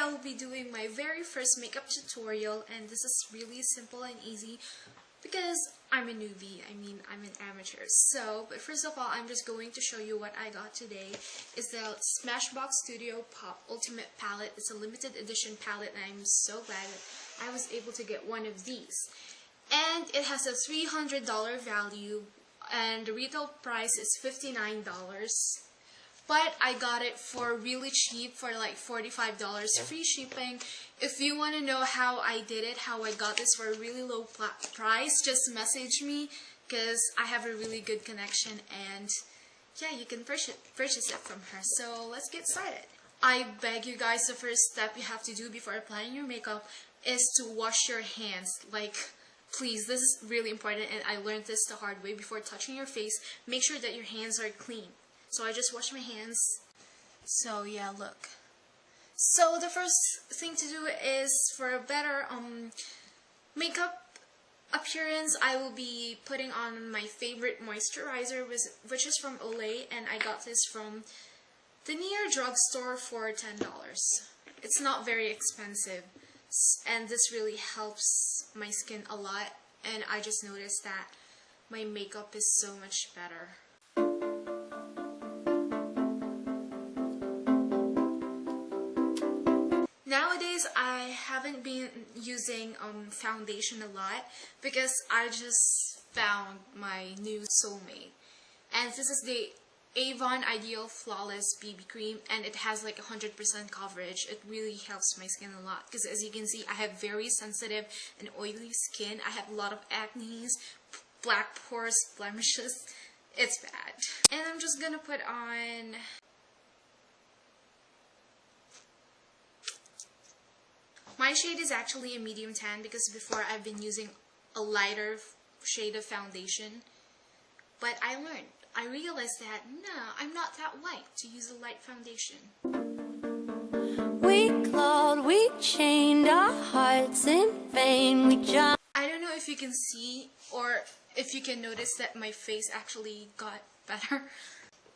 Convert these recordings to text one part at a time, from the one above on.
I will be doing my very first makeup tutorial, and this is really simple and easy because I'm a newbie. I mean, I'm an amateur. But first of all, I'm just going to show you what I got today. Is the Smashbox Studio Pop Ultimate Palette. It's a limited edition palette, and I'm so glad that I was able to get one of these. And it has a $300 value, and the retail price is $59. But I got it for really cheap, for like $45, free shipping. If you want to know how I did it, how I got this for a really low price, just message me because I have a really good connection, and yeah, you can purchase it from her. So let's get started. I beg you guys, the first step you have to do before applying your makeup is to wash your hands. Like, please, this is really important, and I learned this the hard way. Before touching your face, make sure that your hands are clean. So I just washed my hands. So yeah, look. So the first thing to do is, for a better makeup appearance, I will be putting on my favorite moisturizer, which is from Olay, and I got this from the near drugstore for $10. It's not very expensive, and this really helps my skin a lot, and I just noticed that my makeup is so much better. Nowadays, I haven't been using foundation a lot because I just found my new soulmate. And this is the Avon Ideal Flawless BB Cream, and it has like 100% coverage. It really helps my skin a lot because, as you can see, I have very sensitive and oily skin. I have a lot of acne, black pores, blemishes. It's bad. And I'm just gonna put on my shade is actually a medium tan because before I've been using a lighter shade of foundation. But I realized that, no, I'm not that white to use a light foundation. We clawed, we chained our hearts in vain. I don't know if you can see or if you can notice that my face actually got better.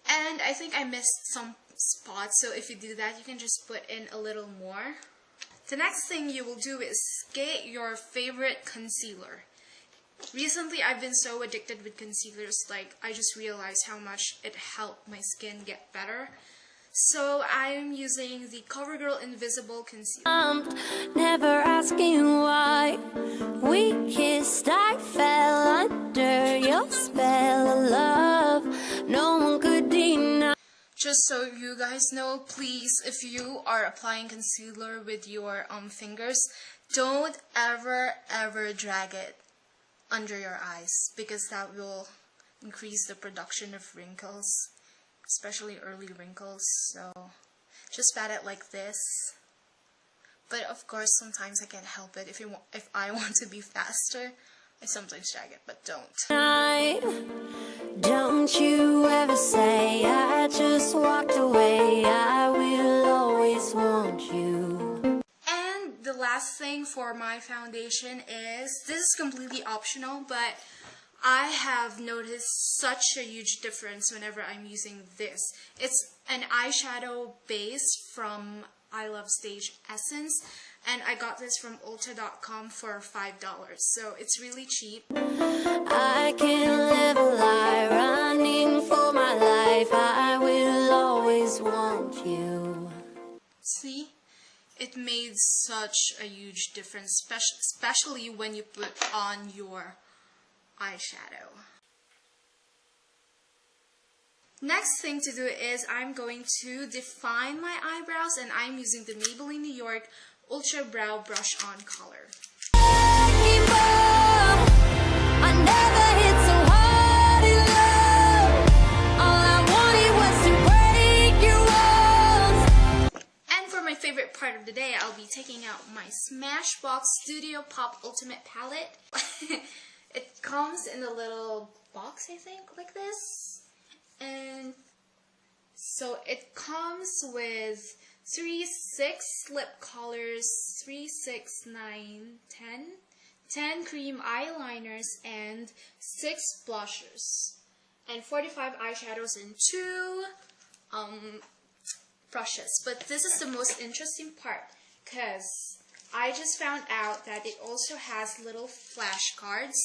And I think I missed some spots, so if you do that, you can just put in a little more. The next thing you will do is get your favorite concealer. Recently, I've been so addicted with concealers, like I just realized how much it helped my skin get better. So I'm using the CoverGirl Invisible Concealer. Never asking why we kissed, I fell under your spell of love. No one could deny. Just so you guys know, please, if you are applying concealer with your fingers, don't ever drag it under your eyes, because that will increase the production of wrinkles, especially early wrinkles. So just pat it like this. But of course, sometimes I can't help it. If I want to be faster, I sometimes drag it, but don't. Don't you ever say I just walked away. I will always want you. And the last thing for my foundation is, this is completely optional, but I have noticed such a huge difference whenever I'm using this. It's an eyeshadow base from I Love Stage Essence, and I got this from Ulta.com for $5, so it's really cheap. I can't live a lie, running for my life. I will always want you. See? It made such a huge difference, especially when you put on your eyeshadow. Next thing to do is I'm going to define my eyebrows, and I'm using the Maybelline New York Ultra Brow Brush On color. And for my favorite part of the day, I'll be taking out my Smashbox Studio Pop Ultimate Palette. It comes in a little box, I think, like this. And so it comes with 3, 6 lip colors, 3, 6, 9, 10 cream eyeliners, and 6 blushers, and 45 eyeshadows and 2 brushes. But this is the most interesting part. because I just found out that it also has little flashcards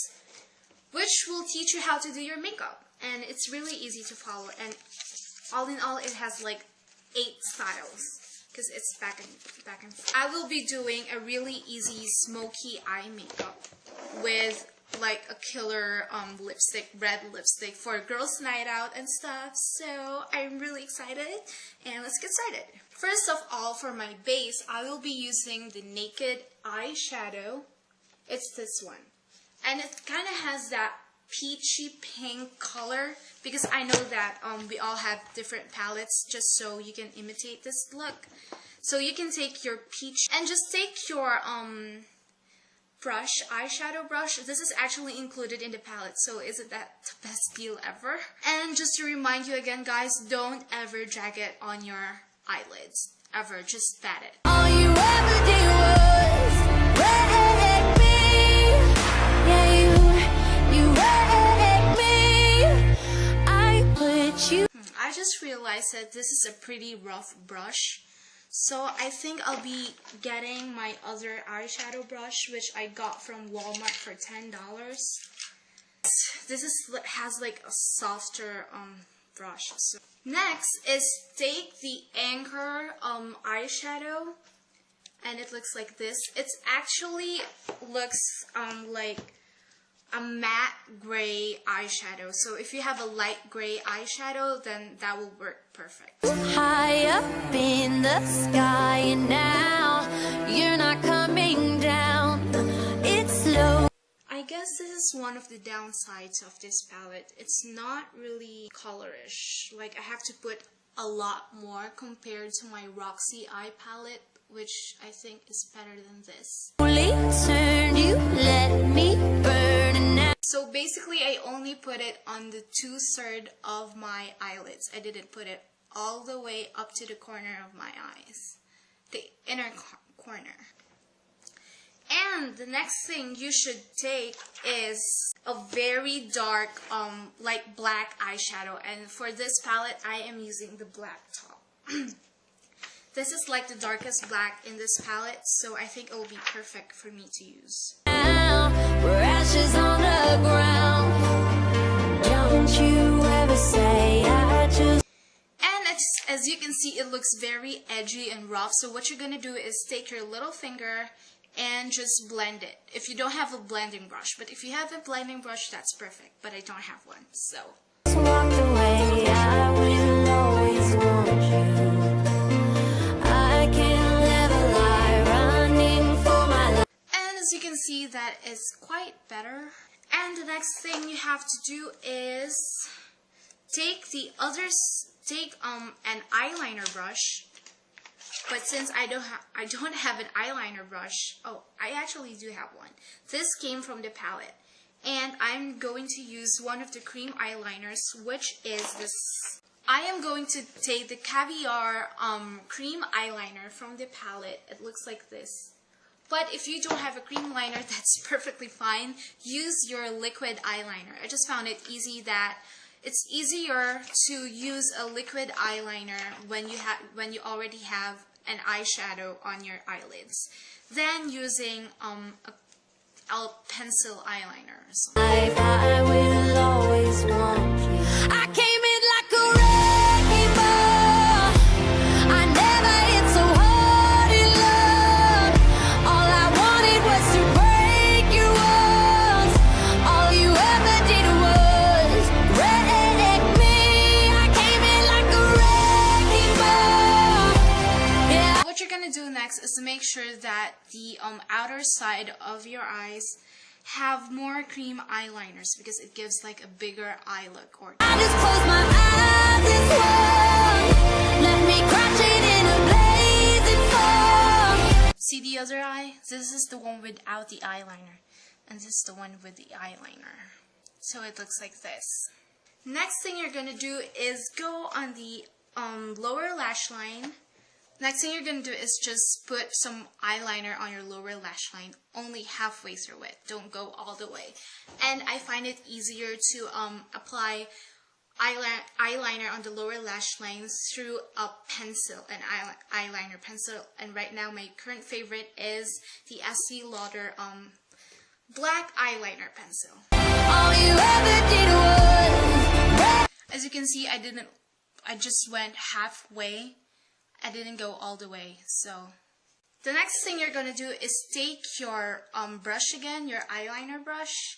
which will teach you how to do your makeup, and it's really easy to follow, and all in all it has like 8 styles because it's back and forth. I will be doing a really easy smoky eye makeup with like a killer lipstick, red lipstick for girls' night out and stuff. So I'm really excited, and let's get started. First of all, for my base, I will be using the Naked eyeshadow. It's this one, and it kind of has that peachy pink color because I know that we all have different palettes, just so you can imitate this look. So you can take your peach and just take your eyeshadow brush. This is actually included in the palette, so isn't that the best deal ever? And just to remind you again, guys, don't ever drag it on your eyelids, ever. Just pat it. All you ever did was wreck me. Yeah, you wrecked me. I put you. I just realized that this is a pretty rough brush. So I think I'll be getting my other eyeshadow brush, which I got from Walmart for $10. This has like a softer brush. So next is take the Anchor eyeshadow, and it looks like this. It's actually looks like a matte gray eyeshadow. So if you have a light gray eyeshadow, then that will work perfect. High up in the sky, and now you're not coming down. It's low. I guess this is one of the downsides of this palette. It's not really colorish. Like, I have to put a lot more compared to my Roxy eye palette, which I think is better than this. So basically, I only put it on the 2/3 of my eyelids. I didn't put it all the way up to the corner of my eyes, the inner corner. And the next thing you should take is a very dark, like black eyeshadow. And for this palette, I am using the black top. This is like the darkest black in this palette, so I think it will be perfect for me to use. Now, we're ashes on the ground. Don't you ever say I just... And as you can see, it looks very edgy and rough. So what you're gonna do is take your little finger and just blend it. If you don't have a blending brush, but if you have a blending brush, that's perfect. But I don't have one, so. Walk away, I will always want you. As you can see, that is quite better. And the next thing you have to do is take an eyeliner brush. But since I don't have an eyeliner brush, oh, I actually do have one. This came from the palette, and I'm going to use one of the cream eyeliners, which is this. I am going to take the Caviar cream eyeliner from the palette. It looks like this. But if you don't have a cream liner, that's perfectly fine. Use your liquid eyeliner. I just found it easy that it's easier to use a liquid eyeliner when you already have an eyeshadow on your eyelids than using a pencil eyeliner or something. I will always want you. I came in like a wrecking ball. I never hit so hard in love. All I wanted was to break your walls. All you ever did was wreck me. I came in like a wrecking ball. Yeah. What you're gonna do next is to make sure that the outer side of your eyes have more cream eyeliners because it gives like a bigger eye look. Or I just close my eyes and swung. Let me crash it in a blazing fog. See the other eye? This is the one without the eyeliner, and this is the one with the eyeliner. So it looks like this. Next thing you're gonna do is go on the lower lash line. Next thing you're going to do is just put some eyeliner on your lower lash line, only halfway through it. Don't go all the way. And I find it easier to apply eyeliner on the lower lash lines through a pencil, an eyeliner pencil. And right now my current favorite is the Estee Lauder black eyeliner pencil. All you ever did was... As you can see, I just went halfway. I didn't go all the way. So the next thing you're gonna do is take your brush again, your eyeliner brush.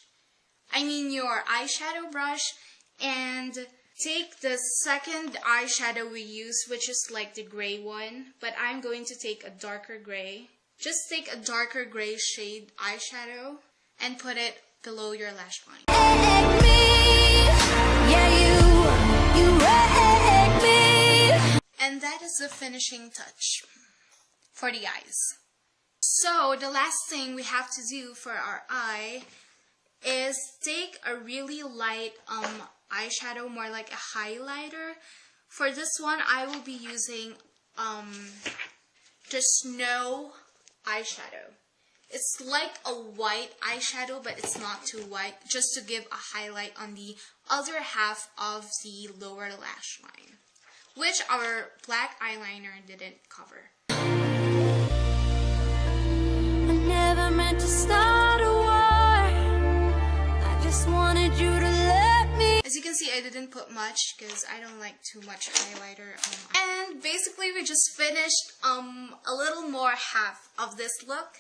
I mean your eyeshadow brush, and take the second eyeshadow we use, which is like the gray one, but I'm going to take a darker gray. Just take a darker gray shade eyeshadow and put it below your lash line. And that is the finishing touch for the eyes. So the last thing we have to do for our eye is take a really light eyeshadow, more like a highlighter. For this one, I will be using the Snow eyeshadow. It's like a white eyeshadow, but it's not too white, just to give a highlight on the other half of the lower lash line, which our black eyeliner didn't cover. I never meant to start a war. I just wanted you to let me. As you can see, I didn't put much because I don't like too much highlighter. And basically, we just finished a little more half of this look.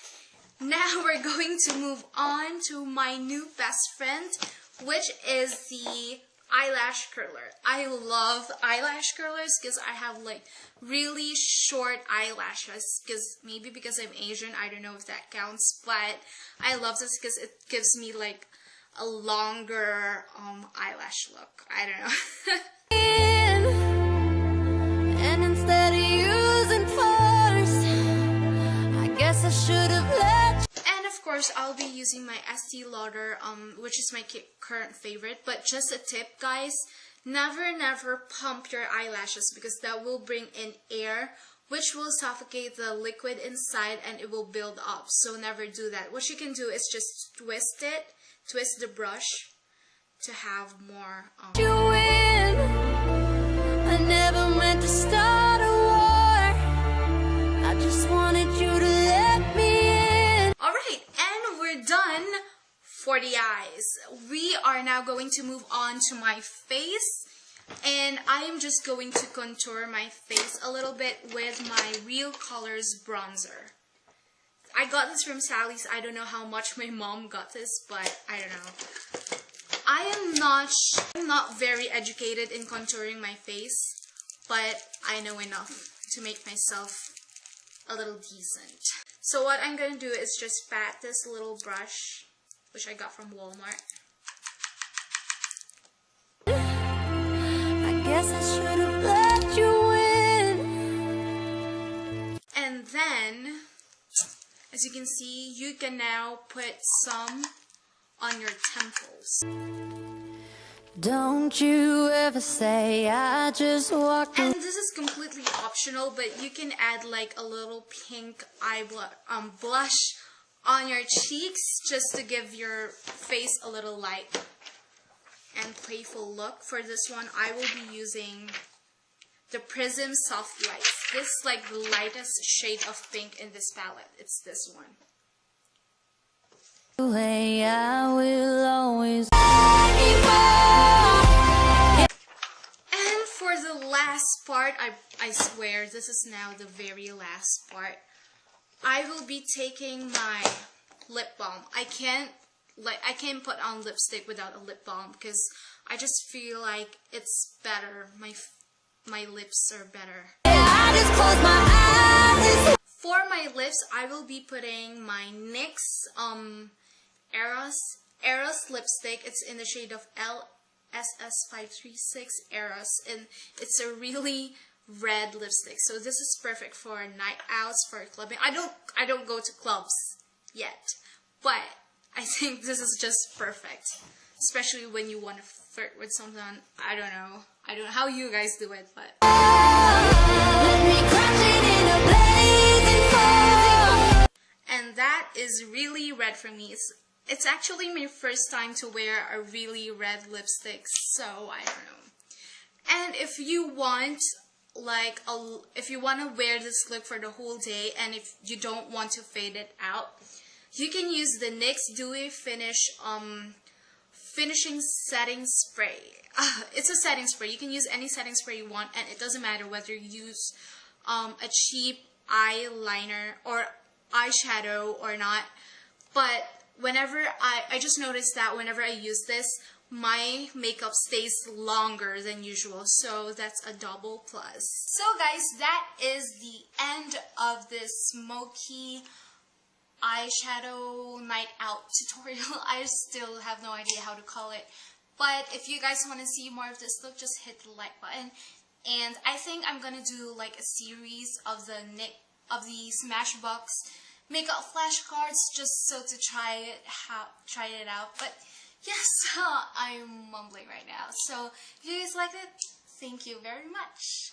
Now we're going to move on to my new best friend, which is the eyelash curler. I love eyelash curlers because I have like really short eyelashes, maybe because I'm Asian, I don't know if that counts, but I love this because it gives me like a longer eyelash look. I don't know. And instead of using force, I guess I should have let. And of course, I'll be using my Estee Lauder, which is my current favorite. But just a tip, guys, never pump your eyelashes because that will bring in air, which will suffocate the liquid inside and it will build up. So never do that. What you can do is just twist the brush to have more. You win. I never meant to start a war. I just wanted you to let me in. Alright, and we're done for the eyes. We are now going to move on to my face. And I am just going to contour my face a little bit with my Real Colors bronzer. I got this from Sally's. I don't know how much my mom got this, but I don't know. I'm not very educated in contouring my face, but I know enough to make myself a little decent. So what I'm going to do is just pat this little brush, which I got from Walmart. I guess I should have let you in. And then, as you can see, you can now put some on your temples. Don't you ever say I just walked. And this is completely optional, but you can add like a little pink blush on your cheeks just to give your face a little light and playful look. For this one, I will be using the Prism Soft Lights. This is like the lightest shade of pink in this palette. It's this one. I will always. And for the last part, I swear this is now the very last part. I will be taking my lip balm. I can't put on lipstick without a lip balm because I just feel like it's better. My lips are better. I just close my eyes. For my lips, I will be putting my NYX Eros Lipstick. It's in the shade of LSS536 Eros, and it's a really red lipstick. So this is perfect for night outs, for clubbing. I don't go to clubs yet, but I think this is just perfect, especially when you want to flirt with someone. I don't know how you guys do it, but and that is really red for me. It's actually my first time to wear a really red lipstick, so I don't know. And if you want like if you want to wear this look for the whole day and if you don't want to fade it out, you can use the NYX Dewy Finish finishing setting spray. It's a setting spray. You can use any setting spray you want, and it doesn't matter whether you use a cheap eyeliner or eyeshadow or not. But whenever I just noticed that whenever I use this, my makeup stays longer than usual, so that's a double plus. So guys, that is the end of this Smokey eyeshadow night out tutorial. I still have no idea how to call it, but if you guys want to see more of this look, just hit the like button. And I think I'm gonna do like a series of the Smashbox makeup flashcards just so to try it out. But yes, I'm mumbling right now. So if you guys liked it, thank you very much.